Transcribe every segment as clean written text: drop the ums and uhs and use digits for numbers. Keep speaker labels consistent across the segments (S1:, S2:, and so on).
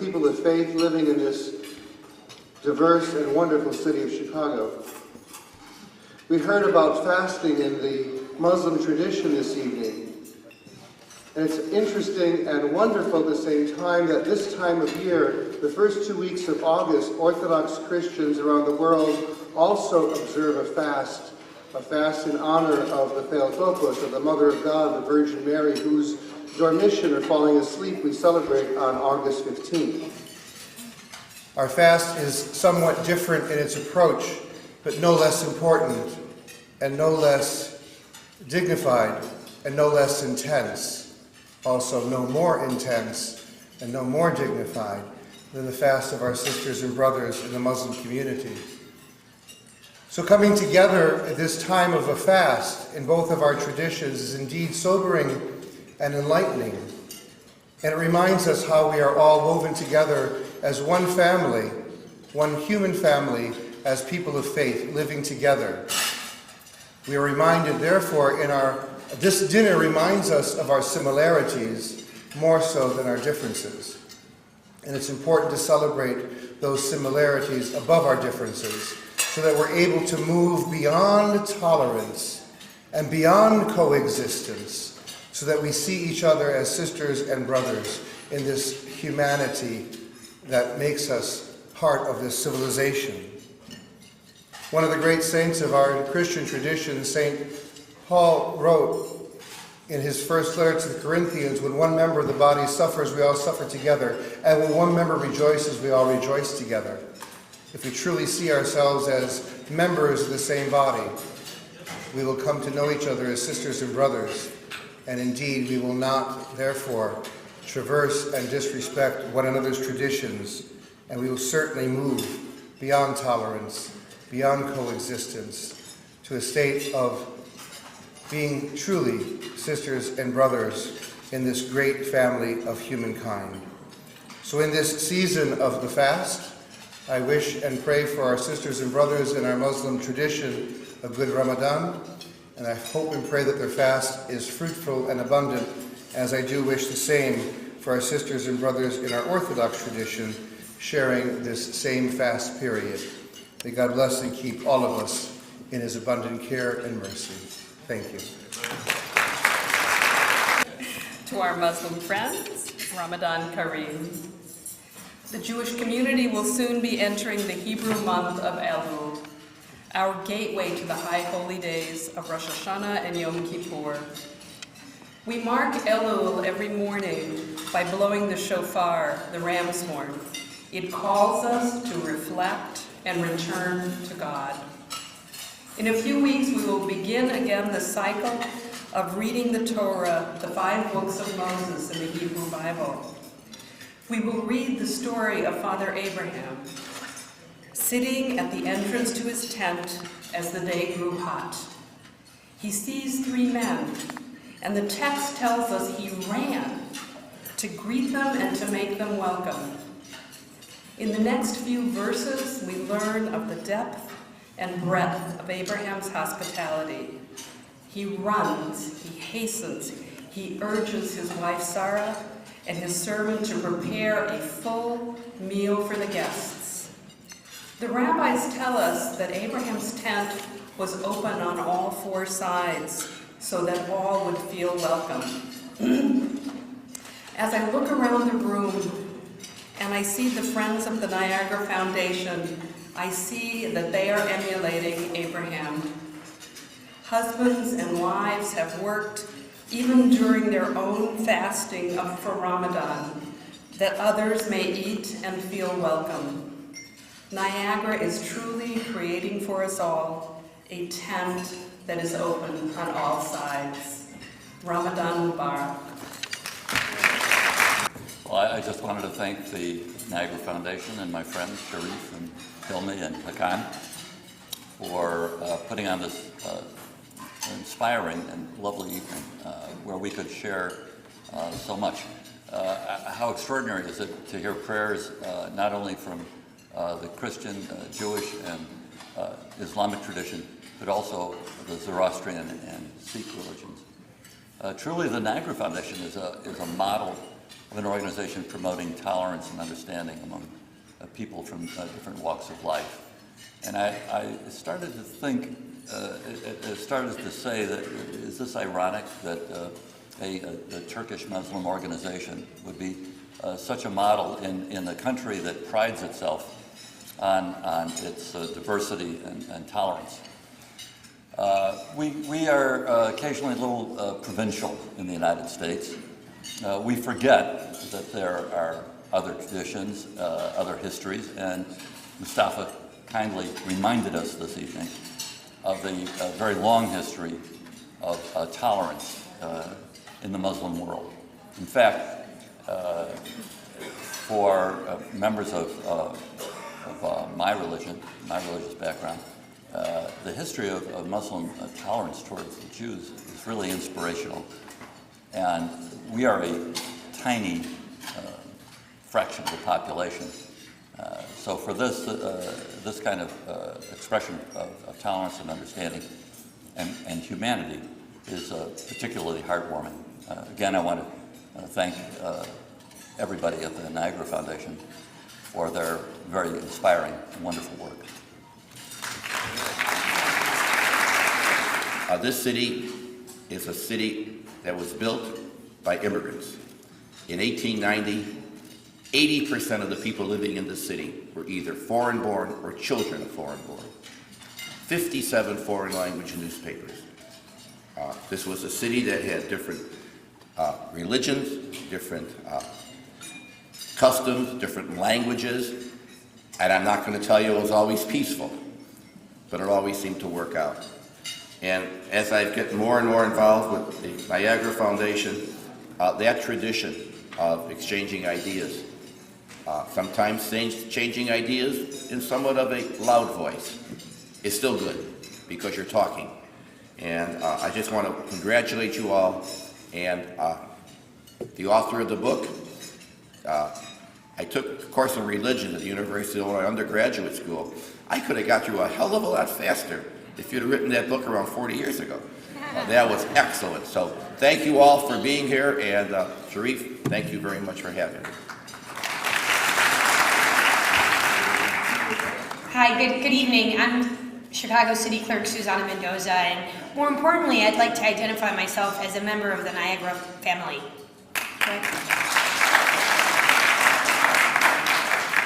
S1: people of faith living in this diverse and wonderful city of Chicago. We heard about fasting in the Muslim tradition this evening. And it's interesting and wonderful at the same time that this time of year, the first 2 weeks of August, Orthodox Christians around the world also observe a fast in honor of the Theotokos, of the Mother of God, the Virgin Mary, whose dormition or falling asleep we celebrate on August 15th. Our fast is somewhat different in its approach, but no less important and no less dignified and no less intense. Also no more intense and no more dignified than the fast of our sisters and brothers in the Muslim community. So coming together at this time of a fast in both of our traditions is indeed sobering and enlightening. And it reminds us how we are all woven together as one family, one human family, as people of faith living together. We are reminded, therefore, this dinner reminds us of our similarities more so than our differences. And it's important to celebrate those similarities above our differences so that we're able to move beyond tolerance and beyond coexistence so that we see each other as sisters and brothers in this humanity that makes us part of this civilization. One of the great saints of our Christian tradition, St. Paul, wrote in his first letter to the Corinthians, when one member of the body suffers, we all suffer together, and when one member rejoices, we all rejoice together. If we truly see ourselves as members of the same body, we will come to know each other as sisters and brothers, and indeed we will not, therefore, traverse and disrespect one another's traditions, and we will certainly move beyond tolerance, beyond coexistence, to a state of being truly sisters and brothers in this great family of humankind. So in this season of the fast, I wish and pray for our sisters and brothers in our Muslim tradition a good Ramadan, and I hope and pray that their fast is fruitful and abundant, as I do wish the same for our sisters and brothers in our Orthodox tradition sharing this same fast period. May God bless and keep all of us in his abundant care and mercy. Thank you.
S2: To our Muslim friends, Ramadan Kareem. The Jewish community will soon be entering the Hebrew month of Elul, our gateway to the high holy days of Rosh Hashanah and Yom Kippur. We mark Elul every morning by blowing the shofar, the ram's horn. It calls us to reflect and return to God. In a few weeks, we will begin again the cycle of reading the Torah, the 5 books of Moses in the Hebrew Bible. We will read the story of Father Abraham, sitting at the entrance to his tent as the day grew hot. He sees 3 men, and the text tells us he ran to greet them and to make them welcome. In the next few verses, we learn of the depth and breadth of Abraham's hospitality. He runs, he hastens, he urges his wife Sarah and his servant to prepare a full meal for the guests. The rabbis tell us that Abraham's tent was open on all 4 sides so that all would feel welcome. As I look around the room and I see the Friends of the Niagara Foundation, I see that they are emulating Abraham. Husbands and wives have worked even during their own fasting for Ramadan, that others may eat and feel welcome. Niagara is truly creating for us all a tent that is open on all sides. Ramadan Mubarak.
S3: Well, I just wanted to thank the Niagara Foundation and my friends Sharif and Hilmi and Hakan for putting on this inspiring and lovely evening where we could share so much. How extraordinary is it to hear prayers not only from the Christian, Jewish, and Islamic tradition, but also the Zoroastrian and Sikh religions. Truly, the Niagara Foundation is a model of an organization promoting tolerance and understanding among people from different walks of life. And I started to think, started to say that, is this ironic that a Turkish Muslim organization would be such a model in a country that prides itself on its diversity and tolerance. We are occasionally a little provincial in the United States. We forget that there are other traditions, other histories, and Mustafa kindly reminded us this evening of the very long history of tolerance in the Muslim world. In fact, for members of my religion, my religious background, the history of Muslim tolerance towards the Jews is really inspirational. And we are a tiny fraction of the population. So for this kind of expression of tolerance and understanding and humanity is particularly heartwarming. Again, I want to thank everybody at the Niagara Foundation for their very inspiring and wonderful work.
S4: This city is a city that was built by immigrants. In 1890, 80% of the people living in the city were either foreign-born or children of foreign-born. 57 foreign language newspapers. This was a city that had different religions, different customs, different languages, and I'm not going to tell you it was always peaceful, but it always seemed to work out. And as I've gotten more and more involved with the Niagara Foundation, that tradition of exchanging ideas, sometimes changing ideas in somewhat of a loud voice, is still good because you're talking. And I just want to congratulate you all. And the author of the book, I took a course in religion at the University of Illinois undergraduate school. I could have got through a hell of a lot faster if you'd have written that book around 40 years ago. That was excellent. So thank you all for being here, and Sharif, thank you very much for having me.
S5: Hi, good evening. I'm Chicago City Clerk Susana Mendoza, and more importantly, I'd like to identify myself as a member of the Niagara family.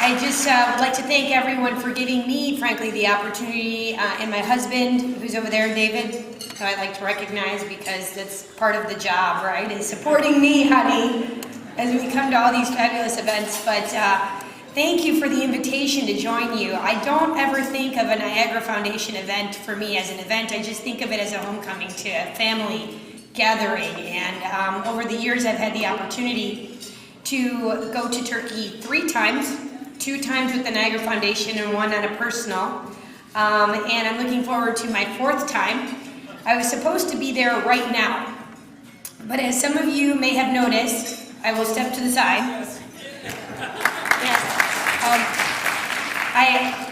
S5: I just would like to thank everyone for giving me, frankly, the opportunity, and my husband, who's over there, David, who I'd like to recognize because that's part of the job, right, is supporting me, honey, as we come to all these fabulous events. But thank you for the invitation to join you. I don't ever think of a Niagara Foundation event for me as an event. I just think of it as a homecoming to a family gathering. And over the years, I've had the opportunity to go to Turkey 3 times, 2 times with the Niagara Foundation and 1 on a personal. And I'm looking forward to my 4th time. I was supposed to be there right now. But as some of you may have noticed, I will step to the side. Yes.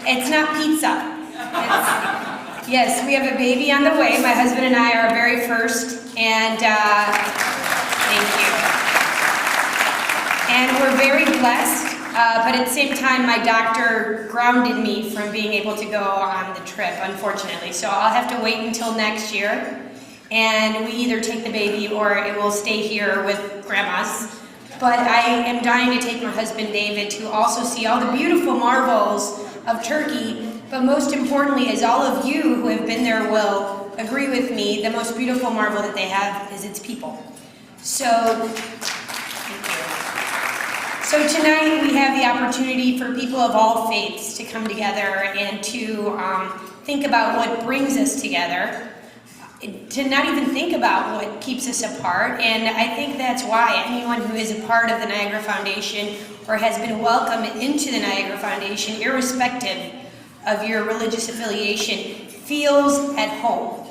S5: It's not pizza. Yes, we have a baby on the way. My husband and I are our very first. And thank you. And we're very blessed. But at the same time, my doctor grounded me from being able to go on the trip, unfortunately. So I'll have to wait until next year. And we either take the baby or it will stay here with grandma's. But I am dying to take my husband, David, to also see all the beautiful marvels of Turkey. But most importantly, as all of you who have been there will agree with me, the most beautiful marvel that they have is its people. So tonight we have the opportunity for people of all faiths to come together and to think about what brings us together, to not even think about what keeps us apart. And I think that's why anyone who is a part of the Niagara Foundation or has been welcomed into the Niagara Foundation, irrespective of your religious affiliation, feels at home.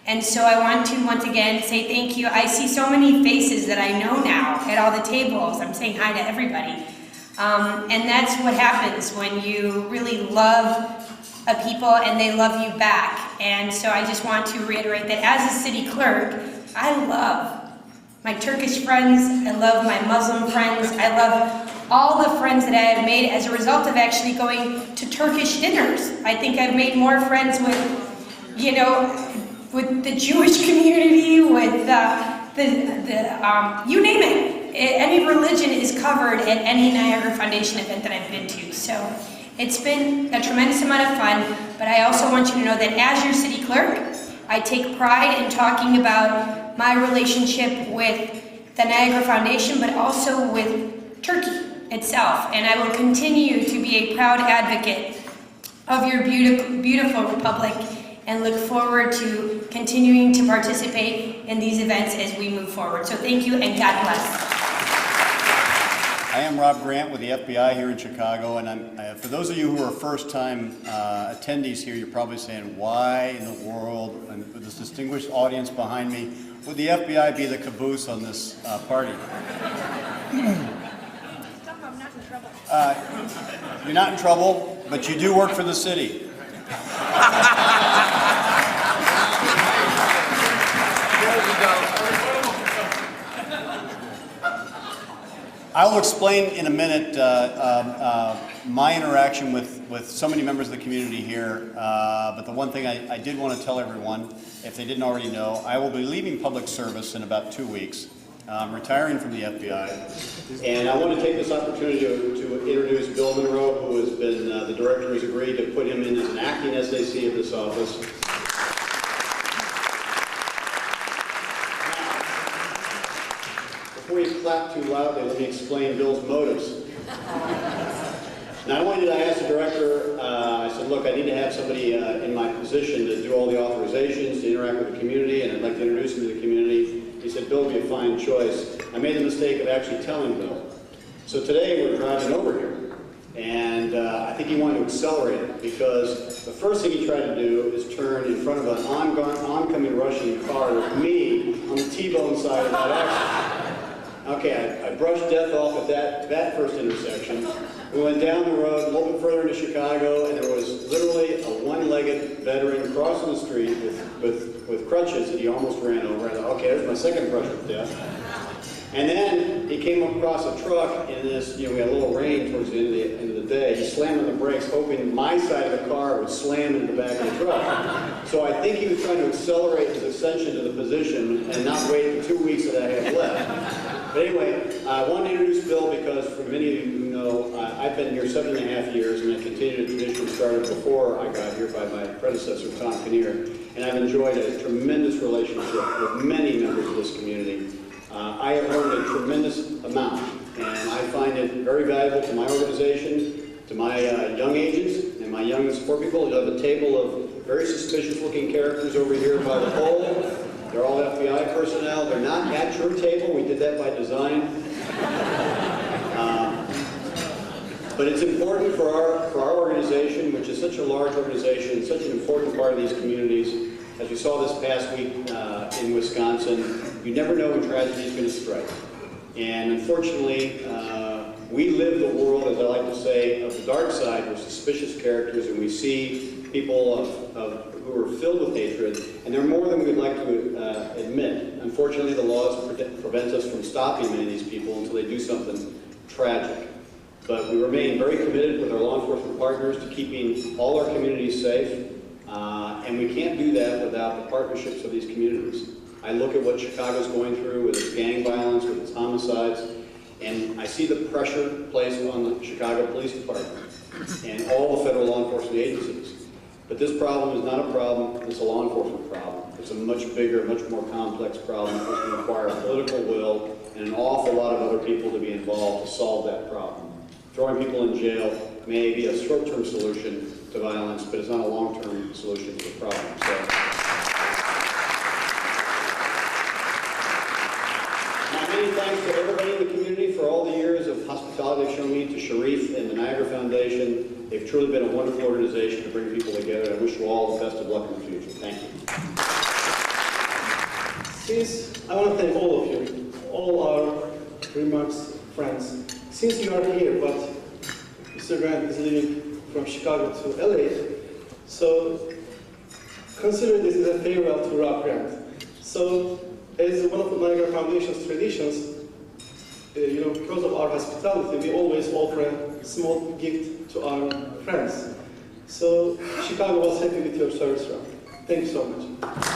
S5: And so I want to once again say thank you. I see so many faces that I know now at all the tables. I'm saying hi to everybody. And that's what happens when you really love a people and they love you back. And so I just want to reiterate that as a city clerk, I love my Turkish friends, I love my Muslim friends, I love all the friends that I have made as a result of actually going to Turkish dinners. I think I've made more friends with, you know, with the Jewish community, with you name it. Any religion is covered at any Niagara Foundation event that I've been to. So it's been a tremendous amount of fun, but I also want you to know that as your city clerk, I take pride in talking about my relationship with the Niagara Foundation, but also with Turkey itself. And I will continue to be a proud advocate of your beautiful republic and look forward to continuing to participate in these events as we move forward. So thank you and God bless.
S6: I am Rob Grant with the FBI here in Chicago, and for those of you who are first-time attendees here, you're probably saying, why in the world, and with this distinguished audience behind me, would the FBI be the caboose on this party? You're not in trouble, but you do work for the city. I will explain in a minute my interaction with so many members of the community here, but the one thing I did want to tell everyone, if they didn't already know, I will be leaving public service in about 2 weeks. I'm retiring from the FBI, and I want to take this opportunity to introduce Bill Monroe, who has been the director who's agreed to put him in as an acting SAC of this office. Before you clap too loudly, let me explain Bill's motives. Not only did I ask the director, I said, look, I need to have somebody in my position to do all the authorizations, to interact with the community, and I'd like to introduce him to the community. He said, Bill would be a fine choice. I made the mistake of actually telling Bill. So today we're driving over here, and I think he wanted to accelerate it, because the first thing he tried to do is turn in front of an oncoming rushing car with me on the T-bone side of that accident. Okay, I brushed death off at that first intersection. We went down the road a little bit further into Chicago, and there was literally a one-legged veteran crossing the street with crutches that he almost ran over. I thought, okay, there's my second brush with death. And then he came across a truck in this, we had a little rain towards the end of the day. He slammed on the brakes, hoping my side of the car would slam into the back of the truck. So I think he was trying to accelerate his ascension to the position and not wait the 2 weeks that I have left. But anyway, I want to introduce Bill because for many of you who know, I've been here 7.5 years, and I continued a tradition started before I got here by my predecessor, Tom Kinnear, and I've enjoyed a tremendous relationship with many members of this community. I have learned a tremendous amount, and I find it very valuable to my organization, to my young agents, and my young support people. You have a table of very suspicious-looking characters over here by the pole. They're all FBI personnel. They're not at your table. We did that by design. But it's important for our organization, which is such a large organization, such an important part of these communities. As we saw this past week in Wisconsin, you never know when tragedy is going to strike. And unfortunately, we live the world, as I like to say, of the dark side with suspicious characters, and we see people who are filled with hatred, and they're more than we'd like to admit. Unfortunately, the laws prevent us from stopping many of these people until they do something tragic. But we remain very committed with our law enforcement partners to keeping all our communities safe, and we can't do that without the partnerships of these communities. I look at what Chicago's going through with its gang violence, with its homicides, and I see the pressure placed on the Chicago Police Department and all the federal law enforcement agencies. But this problem is not a problem, it's a law enforcement problem. It's a much bigger, much more complex problem that will require political will and an awful lot of other people to be involved to solve that problem. Throwing people in jail may be a short-term solution to violence, but it's not a long-term solution to the problem. So, my many thanks to everybody in the community for all the years of hospitality they've shown me, to Sharif and the Niagara Foundation. They've truly been a wonderful organization to bring people together. I wish you all the best of luck in the future. Thank you.
S7: Since I want to thank all of you, all our remarks friends. Since you are here, but Mr. Grant is leaving from Chicago to LA, so consider this as a farewell to Rob Grant. So as one of the Niagara Foundation's traditions, because of our hospitality, we always offer a small gift to our friends. So Chicago was happy with your service, Ram. Thank you so much.